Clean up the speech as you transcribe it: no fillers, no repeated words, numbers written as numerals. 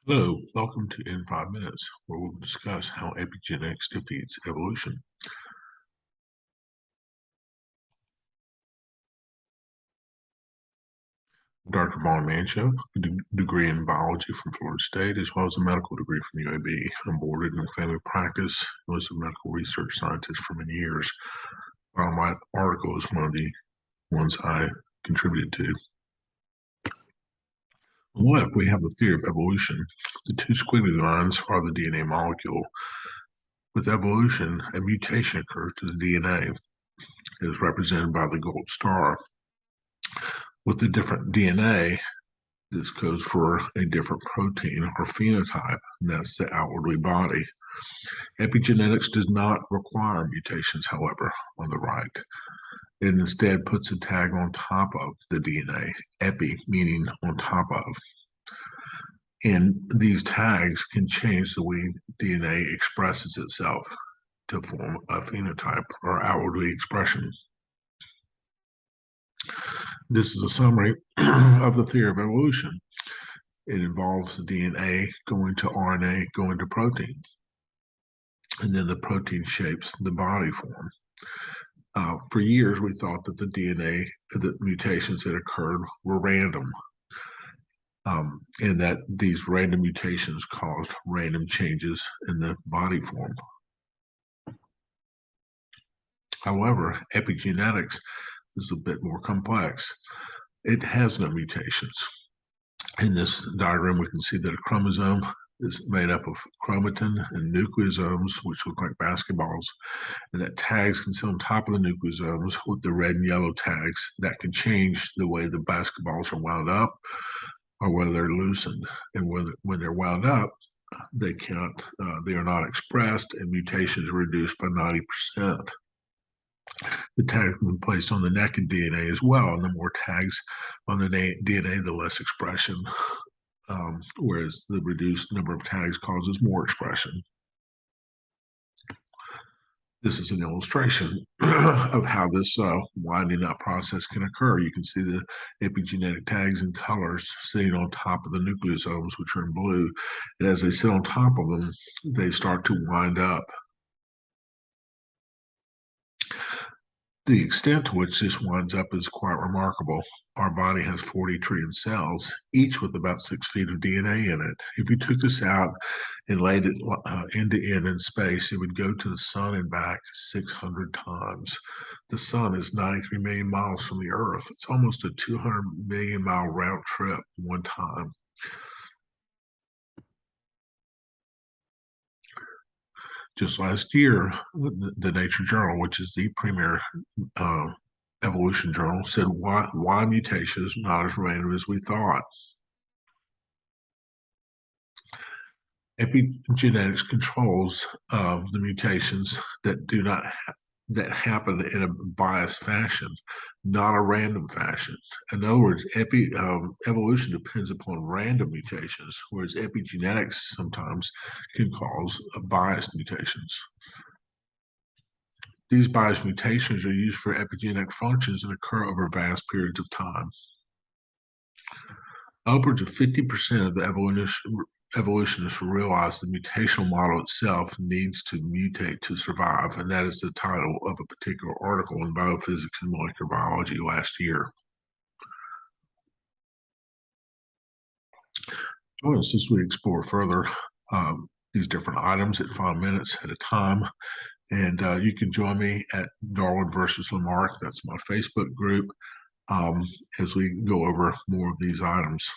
Hello, welcome to In 5 Minutes, where we'll discuss how epigenetics defeats evolution. Dr. Vaughn Mancho, a degree in biology from Florida State, as well as a medical degree from UAB. I'm boarded in family practice and was a medical research scientist for many years. My article is one of the ones I contributed to. On the left, we have the theory of evolution. The two squiggly lines are the DNA molecule. With evolution, a mutation occurs to the DNA. It is represented by the gold star. With the different DNA, this codes for a different protein or phenotype, and that's the outwardly body. Epigenetics does not require mutations, however, on the right. It instead puts a tag on top of the DNA, epi meaning on top of. And these tags can change the way DNA expresses itself to form a phenotype or outwardly expression. This is a summary of the theory of evolution. It involves the DNA going to RNA, going to protein, and then the protein shapes the body form. For years, we thought that the DNA, the mutations that occurred were random, and that these random mutations caused random changes in the body form. However, epigenetics is a bit more complex. It has no mutations. In this diagram, we can see that a chromosome is made up of chromatin and nucleosomes, which look like basketballs, and that tags can sit on top of the nucleosomes with the red and yellow tags that can change the way the basketballs are wound up or whether they're loosened. And when they're wound up, they are not expressed, and mutations are reduced by 90%. The tag can be placed on the naked DNA as well, and the more tags on the DNA, the less expression, whereas the reduced number of tags causes more expression. This is an illustration of how this winding up process can occur. You can see the epigenetic tags in colors sitting on top of the nucleosomes, which are in blue. And as they sit on top of them, they start to wind up. The extent to which this winds up is quite remarkable. Our body has 40 trillion cells, each with about 6 feet of DNA in it. If you took this out and laid it end to end in space, it would go to the sun and back 600 times. The sun is 93 million miles from the Earth. It's almost a 200 million mile round trip one time. Just last year, the Nature Journal, which is the premier evolution journal, said why mutation is not as random as we thought. Epigenetics controls the mutations that happen in a biased fashion, not a random fashion. In other words, evolution depends upon random mutations, whereas epigenetics sometimes can cause biased mutations. These biased mutations are used for epigenetic functions and occur over vast periods of time. Upwards of 50% of the evolutionists realize the mutational model itself needs to mutate to survive, and that is the title of a particular article in Biophysics and Molecular Biology last year. Join us as we explore further these different items at 5 minutes at a time. And you can join me at Darwin versus Lamarck. That's my Facebook group as we go over more of these items.